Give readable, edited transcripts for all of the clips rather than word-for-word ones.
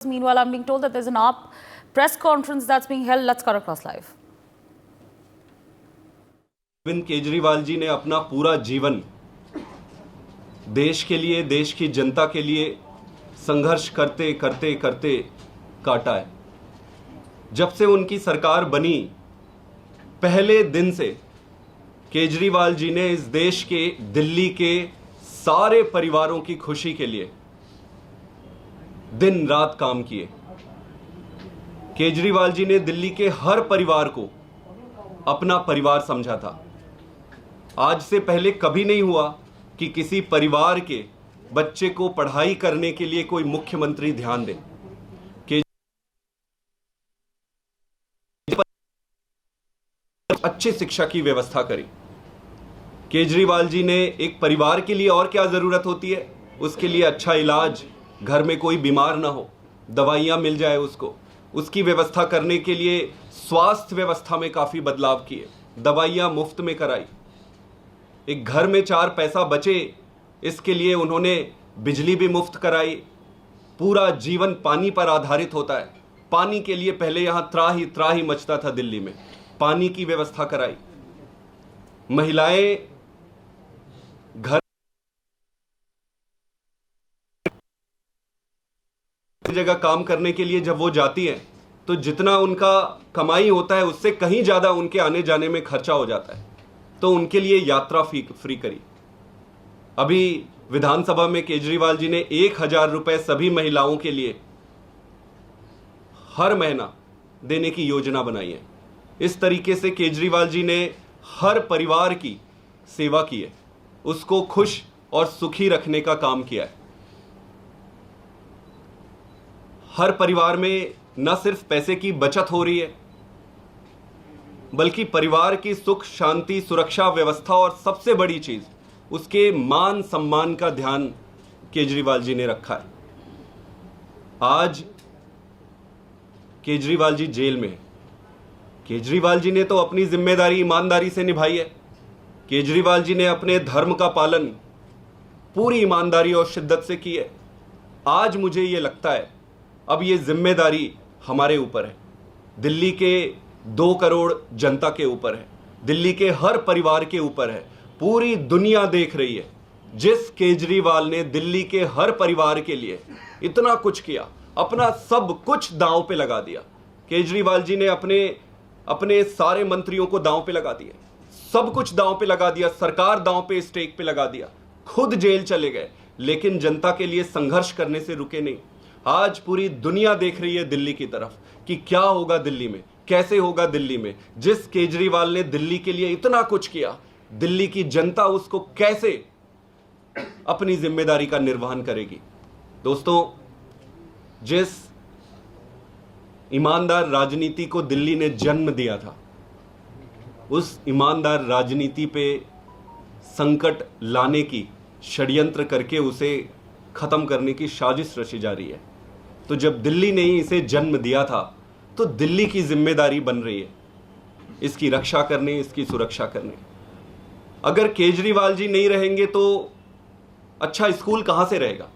Meanwhile, I'm being told that there's an AAP press conference that's being held. Let's cut across live. Arvind Kejriwal ji ने अपना पूरा जीवन देश के लिए, देश की जनता के लिए संघर्ष करते करते करते काटा है। जब से उनकी सरकार बनी, पहले दिन से केजरीवाल जी ने इस देश के, दिल्ली के सारे परिवारों की खुशी के लिए दिन रात काम किए। केजरीवाल जी ने दिल्ली के हर परिवार को अपना परिवार समझा था। आज से पहले कभी नहीं हुआ कि किसी परिवार के बच्चे को पढ़ाई करने के लिए कोई मुख्यमंत्री ध्यान दे। अच्छी शिक्षा की व्यवस्था करी। केजरीवाल जी ने एक परिवार के लिए और क्या जरूरत होती है, उसके लिए अच्छा इलाज, घर में कोई बीमार ना हो, दवाइयाँ मिल जाए उसको, उसकी व्यवस्था करने के लिए स्वास्थ्य व्यवस्था में काफ़ी बदलाव किए, दवाइयाँ मुफ्त में कराई। एक घर में 4 पैसा बचे, इसके लिए उन्होंने बिजली भी मुफ्त कराई। पूरा जीवन पानी पर आधारित होता है। पानी के लिए पहले यहाँ त्राही मचता था दिल्ली में, पानी की व्यवस्था कराई। महिलाएं घर जगह काम करने के लिए जब वो जाती हैं तो जितना उनका कमाई होता है उससे कहीं ज़्यादा उनके आने जाने में खर्चा हो जाता है, तो उनके लिए यात्रा फ्री करी। अभी विधानसभा में केजरीवाल जी ने 1000 रुपए सभी महिलाओं के लिए हर महीना देने की योजना बनाई है। इस तरीके से केजरीवाल जी ने हर परिवार की सेवा की है, उसको खुश और सुखी रखने का काम किया है। हर परिवार में न सिर्फ पैसे की बचत हो रही है, बल्कि परिवार की सुख, शांति, सुरक्षा व्यवस्था और सबसे बड़ी चीज उसके मान सम्मान का ध्यान केजरीवाल जी ने रखा है। आज केजरीवाल जी जेल में हैं। केजरीवाल जी ने तो अपनी जिम्मेदारी ईमानदारी से निभाई है। केजरीवाल जी ने अपने धर्म का पालन पूरी ईमानदारी और शिद्दत से की है। आज मुझे ये लगता है अब ये जिम्मेदारी हमारे ऊपर है, दिल्ली के 2 करोड़ जनता के ऊपर है, दिल्ली के हर परिवार के ऊपर है। पूरी दुनिया देख रही है जिस केजरीवाल ने दिल्ली के हर परिवार के लिए इतना कुछ किया, अपना सब कुछ दांव पे लगा दिया। केजरीवाल जी ने अपने सारे मंत्रियों को दांव पे लगा दिया, सब कुछ दांव पे लगा दिया, सरकार दांव पे, स्टेक पे लगा दिया, खुद जेल चले गए, लेकिन जनता के लिए संघर्ष करने से रुके नहीं। आज पूरी दुनिया देख रही है दिल्ली की तरफ कि क्या होगा दिल्ली में, कैसे होगा दिल्ली में। जिस केजरीवाल ने दिल्ली के लिए इतना कुछ किया, दिल्ली की जनता उसको कैसे अपनी जिम्मेदारी का निर्वहन करेगी। दोस्तों, जिस ईमानदार राजनीति को दिल्ली ने जन्म दिया था, उस ईमानदार राजनीति पे संकट लाने की षड्यंत्र करके उसे खत्म करने की साजिश रची जा रही है। तो जब दिल्ली ने ही इसे जन्म दिया था, तो दिल्ली की जिम्मेदारी बन रही है इसकी रक्षा करने, इसकी सुरक्षा करने। अगर केजरीवाल जी नहीं रहेंगे तो अच्छा स्कूल कहां से रहेगा?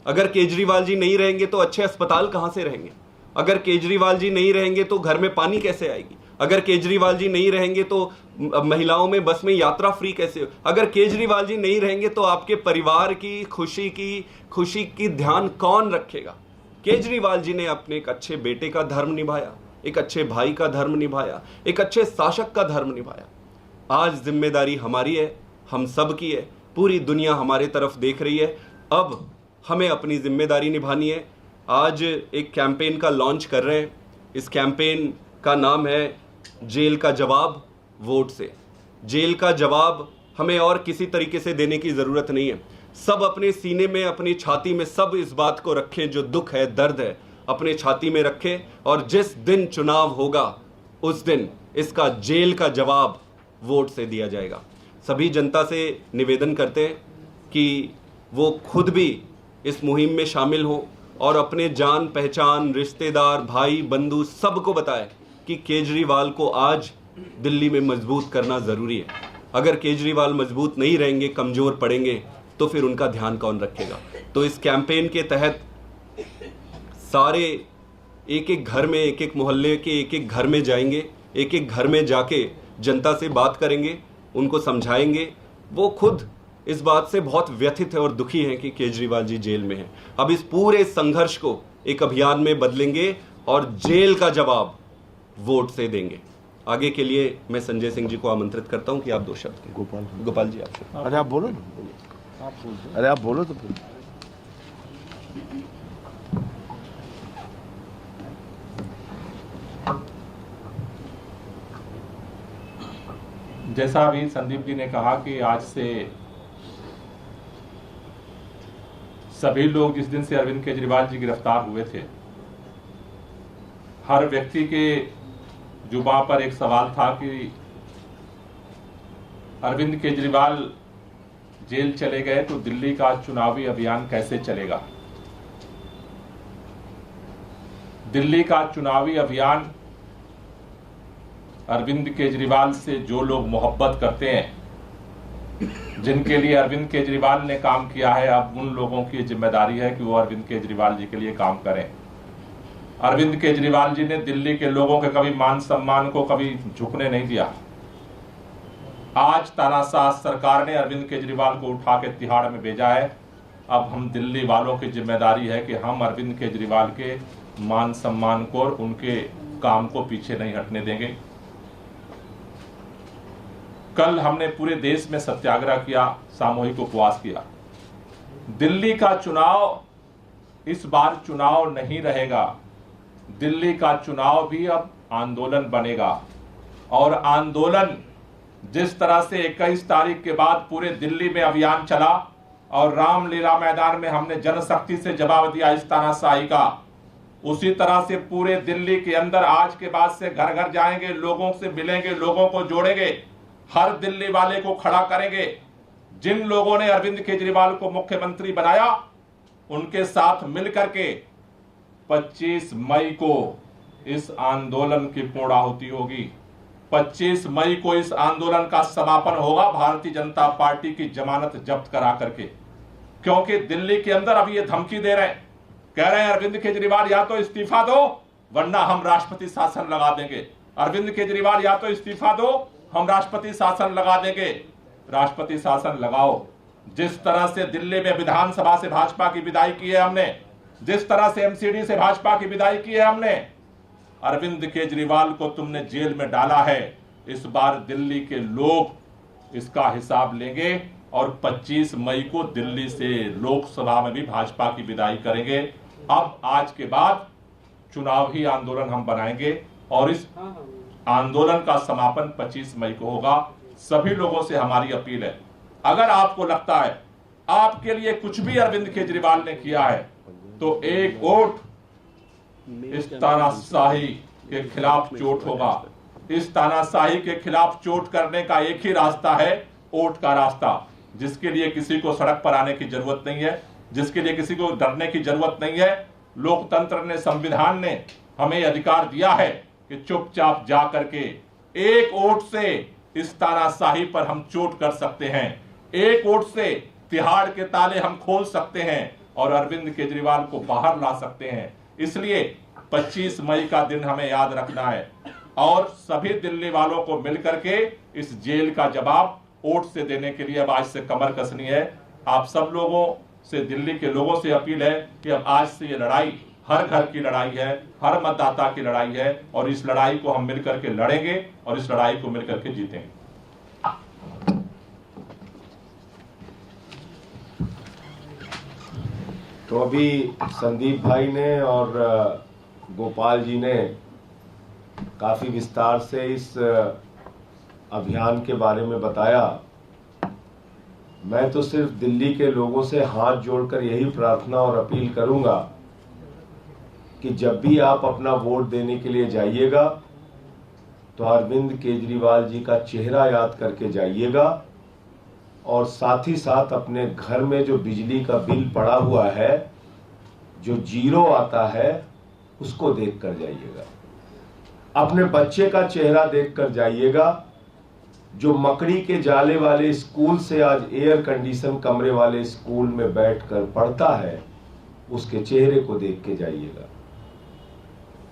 अगर केजरीवाल जी नहीं रहेंगे तो अच्छे अस्पताल कहां से रहेंगे? अगर केजरीवाल जी नहीं रहेंगे तो घर में पानी कैसे आएगी? अगर केजरीवाल जी नहीं रहेंगे तो महिलाओं में बस में यात्रा फ्री कैसे हो? अगर केजरीवाल जी नहीं रहेंगे तो आपके परिवार की खुशी की ध्यान कौन रखेगा? केजरीवाल जी ने अपने एक अच्छे बेटे का धर्म निभाया, एक अच्छे भाई का धर्म निभाया, एक अच्छे शासक का धर्म निभाया। आज जिम्मेदारी हमारी है, हम सब की है, पूरी दुनिया हमारे तरफ देख रही है। अब हमें अपनी जिम्मेदारी निभानी है। आज एक कैंपेन का लॉन्च कर रहे हैं। इस कैंपेन का नाम है जेल का जवाब वोट से। जेल का जवाब हमें और किसी तरीके से देने की ज़रूरत नहीं है। सब अपने सीने में, अपनी छाती में सब इस बात को रखें, जो दुख है, दर्द है, अपने छाती में रखें, और जिस दिन चुनाव होगा उस दिन इसका जेल का जवाब वोट से दिया जाएगा। सभी जनता से निवेदन करते हैं कि वो खुद भी इस मुहिम में शामिल हों और अपने जान पहचान, रिश्तेदार, भाई बंधु सबको बताएं कि केजरीवाल को आज दिल्ली में मजबूत करना ज़रूरी है। अगर केजरीवाल मजबूत नहीं रहेंगे, कमज़ोर पड़ेंगे, तो फिर उनका ध्यान कौन रखेगा? तो इस कैंपेन के तहत सारे एक एक घर में, एक एक मोहल्ले के एक एक घर में जाएंगे, एक एक घर में जाके जनता से बात करेंगे, उनको समझाएंगे। वो खुद इस बात से बहुत व्यथित है और दुखी हैं कि केजरीवाल जी जेल में हैं। अब इस पूरे संघर्ष को एक अभियान में बदलेंगे और जेल का जवाब वोट से देंगे। आगे के लिए मैं संजय सिंह जी को आमंत्रित करता हूं कि आप 2 शब्द कहें। गोपाल जी आप। अरे आप बोलो ना, बोलो। अरे आप बोलो तो फिर। जैसा अभी संदीप जी ने कहा कि आज से सभी लोग, जिस दिन से अरविंद केजरीवाल जी गिरफ्तार हुए थे, हर व्यक्ति के जुबान पर एक सवाल था कि अरविंद केजरीवाल जेल चले गए तो दिल्ली का चुनावी अभियान कैसे चलेगा। दिल्ली का चुनावी अभियान अरविंद केजरीवाल से जो लोग मोहब्बत करते हैं, जिनके लिए अरविंद केजरीवाल ने काम किया है, अब उन लोगों की जिम्मेदारी है कि वो अरविंद केजरीवाल जी के लिए काम करें। अरविंद केजरीवाल जी ने दिल्ली के लोगों के कभी मान सम्मान को कभी झुकने नहीं दिया। आज तानाशाह सरकार ने अरविंद केजरीवाल को उठा के तिहाड़ में भेजा है। अब हम दिल्ली वालों की जिम्मेदारी है कि हम अरविंद केजरीवाल के मान सम्मान को और उनके काम को पीछे नहीं हटने देंगे। कल हमने पूरे देश में सत्याग्रह किया, सामूहिक उपवास किया। दिल्ली का चुनाव इस बार चुनाव नहीं रहेगा। दिल्ली का चुनाव भी अब आंदोलन बनेगा। और आंदोलन जिस तरह से 21 तारीख के बाद पूरे दिल्ली में अभियान चला और रामलीला मैदान में हमने जनशक्ति से जवाब दिया इस तानाशाही का, उसी तरह से पूरे दिल्ली के अंदर आज के बाद से घर घर जाएंगे, लोगों से मिलेंगे, लोगों को जोड़ेंगे, हर दिल्ली वाले को खड़ा करेंगे। जिन लोगों ने अरविंद केजरीवाल को मुख्यमंत्री बनाया, उनके साथ मिलकर के 25 मई को इस आंदोलन की पूर्णाहुति होगी। 25 मई को इस आंदोलन का समापन होगा भारतीय जनता पार्टी की जमानत जब्त करा करके। क्योंकि दिल्ली के अंदर अभी ये धमकी दे रहे हैं, कह रहे हैं अरविंद केजरीवाल या तो इस्तीफा दो वरना हम राष्ट्रपति शासन लगा देंगे। अरविंद केजरीवाल या तो इस्तीफा दो, हम राष्ट्रपति शासन लगा देंगे। राष्ट्रपति शासन लगाओ। जिस तरह से दिल्ली में विधानसभा से भाजपा की विदाई की है हमने, जिस तरह से एमसीडी से भाजपा की विदाई की है हमने, अरविंद केजरीवाल को तुमने जेल में डाला है। इस बार दिल्ली के लोग इसका हिसाब लेंगे और 25 मई को दिल्ली से लोकसभा में भी भाजपा की विदाई करेंगे। अब आज के बाद चुनावी आंदोलन हम बनाएंगे और इस आंदोलन का समापन 25 मई को होगा। सभी लोगों से हमारी अपील है, अगर आपको लगता है आपके लिए कुछ भी अरविंद केजरीवाल ने किया है तो एक वोट इस तानाशाही के खिलाफ चोट होगा। इस तानाशाही के खिलाफ चोट करने का एक ही रास्ता है, वोट का रास्ता, जिसके लिए किसी को सड़क पर आने की जरूरत नहीं है, जिसके लिए किसी को डरने की जरूरत नहीं है। लोकतंत्र ने, संविधान ने हमें अधिकार दिया है कि चुपचाप जा करके एक वोट से इस तानाशाही पर हम चोट कर सकते हैं। एक वोट से तिहाड़ के ताले हम खोल सकते हैं और अरविंद केजरीवाल को बाहर ला सकते हैं। इसलिए 25 मई का दिन हमें याद रखना है और सभी दिल्ली वालों को मिलकर के इस जेल का जवाब वोट से देने के लिए अब आज से कमर कसनी है। आप सब लोगों से, दिल्ली के लोगों से अपील है कि अब आज से ये लड़ाई हर घर की लड़ाई है, हर मतदाता की लड़ाई है और इस लड़ाई को हम मिलकर के लड़ेंगे और इस लड़ाई को मिलकर के जीतेंगे। तो अभी संदीप भाई ने और गोपाल जी ने काफी विस्तार से इस अभियान के बारे में बताया। मैं तो सिर्फ दिल्ली के लोगों से हाथ जोड़कर यही प्रार्थना और अपील करूंगा कि जब भी आप अपना वोट देने के लिए जाइएगा तो अरविंद केजरीवाल जी का चेहरा याद करके जाइएगा और साथ ही साथ अपने घर में जो बिजली का बिल पड़ा हुआ है, जो जीरो आता है, उसको देख कर जाइएगा। अपने बच्चे का चेहरा देख कर जाइएगा जो मकड़ी के जाले वाले स्कूल से आज एयर कंडीशन कमरे वाले स्कूल में बैठकर पढ़ता है, उसके चेहरे को देख के जाइएगा।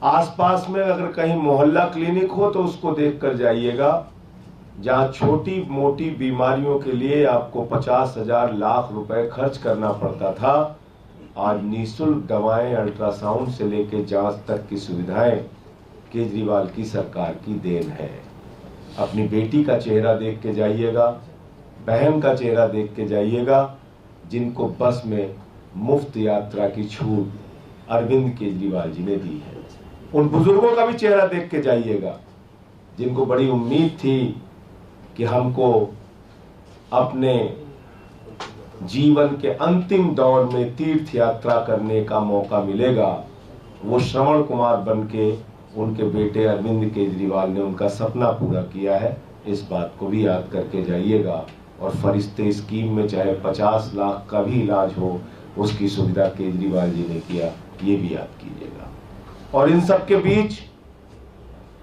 आसपास में अगर कहीं मोहल्ला क्लिनिक हो तो उसको देखकर जाइएगा। जहां छोटी मोटी बीमारियों के लिए आपको 50,000 लाख रुपए खर्च करना पड़ता था, आज निःशुल्क दवाएं, अल्ट्रासाउंड से लेकर जांच तक की सुविधाएं केजरीवाल की सरकार की देन है। अपनी बेटी का चेहरा देख के जाइएगा, बहन का चेहरा देख के जाइएगा, जिनको बस में मुफ्त यात्रा की छूट अरविंद केजरीवाल जी ने दी है। उन बुजुर्गों का भी चेहरा देख के जाइएगा, जिनको बड़ी उम्मीद थी कि हमको अपने जीवन के अंतिम दौर में तीर्थ यात्रा करने का मौका मिलेगा। वो श्रवण कुमार बनके उनके बेटे अरविंद केजरीवाल ने उनका सपना पूरा किया है। इस बात को भी याद करके जाइएगा। और फरिश्ते स्कीम में चाहे 50 लाख का भी इलाज हो, उसकी सुविधा केजरीवाल जी ने किया, ये भी याद कीजिएगा। और इन सब के बीच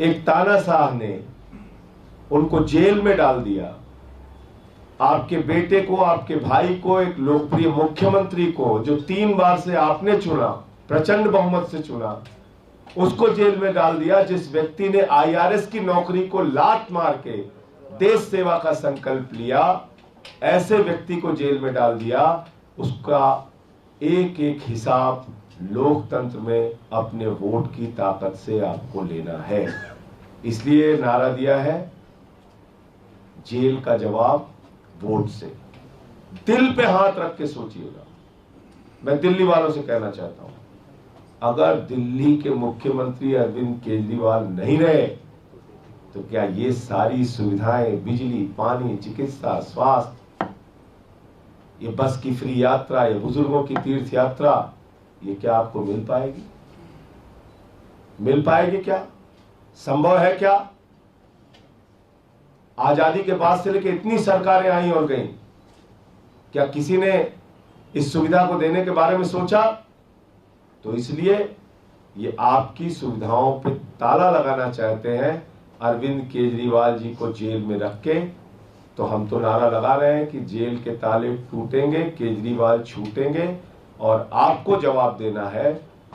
एक तानाशाह ने उनको जेल में डाल दिया। आपके बेटे को, आपके भाई को, एक लोकप्रिय मुख्यमंत्री को जो 3 बार से आपने चुना, प्रचंड बहुमत से चुना, उसको जेल में डाल दिया। जिस व्यक्ति ने IRS की नौकरी को लात मार के देश सेवा का संकल्प लिया, ऐसे व्यक्ति को जेल में डाल दिया। उसका एक एक हिसाब लोकतंत्र में अपने वोट की ताकत से आपको लेना है। इसलिए नारा दिया है, जेल का जवाब वोट से। दिल पे हाथ रख के सोचिएगा। मैं दिल्ली वालों से कहना चाहता हूं, अगर दिल्ली के मुख्यमंत्री अरविंद केजरीवाल नहीं रहे तो क्या ये सारी सुविधाएं, बिजली, पानी, चिकित्सा, स्वास्थ्य, ये बस की फ्री यात्रा, ये बुजुर्गों की तीर्थ यात्रा, ये क्या आपको मिल पाएगी? मिल पाएगी क्या? संभव है क्या? आजादी के बाद से लेकर इतनी सरकारें आई और गईं, क्या किसी ने इस सुविधा को देने के बारे में सोचा? तो इसलिए ये आपकी सुविधाओं पे ताला लगाना चाहते हैं अरविंद केजरीवाल जी को जेल में रख के। तो हम तो नारा लगा रहे हैं कि जेल के ताले टूटेंगे, केजरीवाल छूटेंगे, और आपको जवाब देना है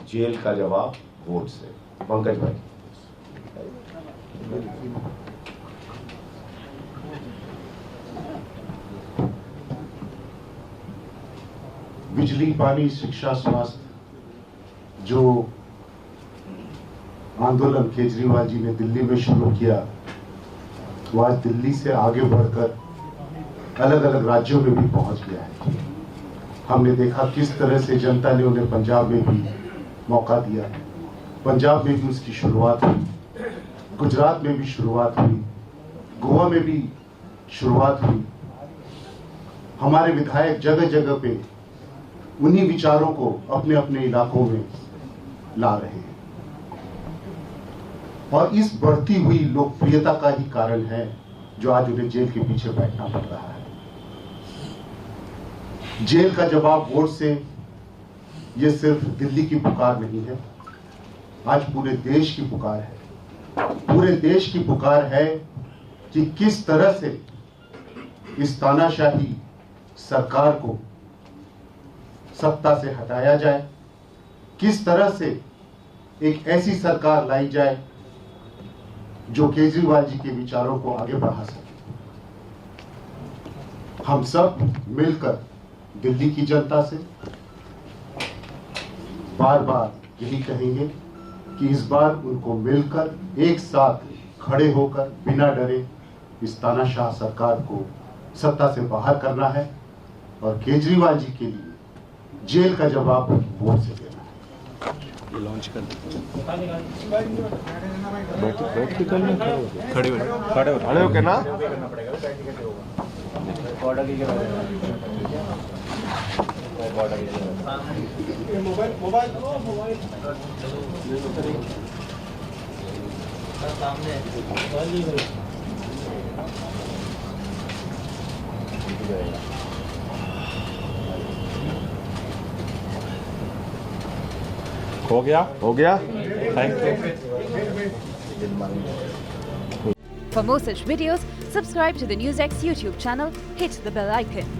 जेल का जवाब वोट से। पंकज भाई, बिजली, पानी, शिक्षा, स्वास्थ्य जो आंदोलन केजरीवाल जी ने दिल्ली में शुरू किया, वो आज दिल्ली से आगे बढ़कर अलग अलग राज्यों में भी पहुंच गया है। हमने देखा किस तरह से जनता ने उन्हें पंजाब में भी मौका दिया। पंजाब में भी उसकी शुरुआत हुई, गुजरात में भी शुरुआत हुई, गोवा में भी शुरुआत हुई। हमारे विधायक जगह जगह पे उन्हीं विचारों को अपने अपने इलाकों में ला रहे हैं, और इस बढ़ती हुई लोकप्रियता का ही कारण है जो आज उन्हें जेल के पीछे बैठना पड़ रहा है। जेल का जवाब वोट से, ये सिर्फ दिल्ली की पुकार नहीं है, आज पूरे देश की पुकार है। पूरे देश की पुकार है कि किस तरह से इस तानाशाही सरकार को सत्ता से हटाया जाए, किस तरह से एक ऐसी सरकार लाई जाए जो केजरीवाल जी के विचारों को आगे बढ़ा सके। हम सब मिलकर दिल्ली की जनता से बार बार यही कहेंगे कि इस बार उनको मिलकर एक साथ खड़े होकर बिना डरे इस तानाशाह सरकार को सत्ता से बाहर करना है, और केजरीवाल जी के लिए जेल का जवाब वोट से देना है। लॉन्च कर खड़े होके ना। हो गया? हो गया। Thank you. For more such videos, subscribe to the NewsX YouTube channel, hit the bell icon.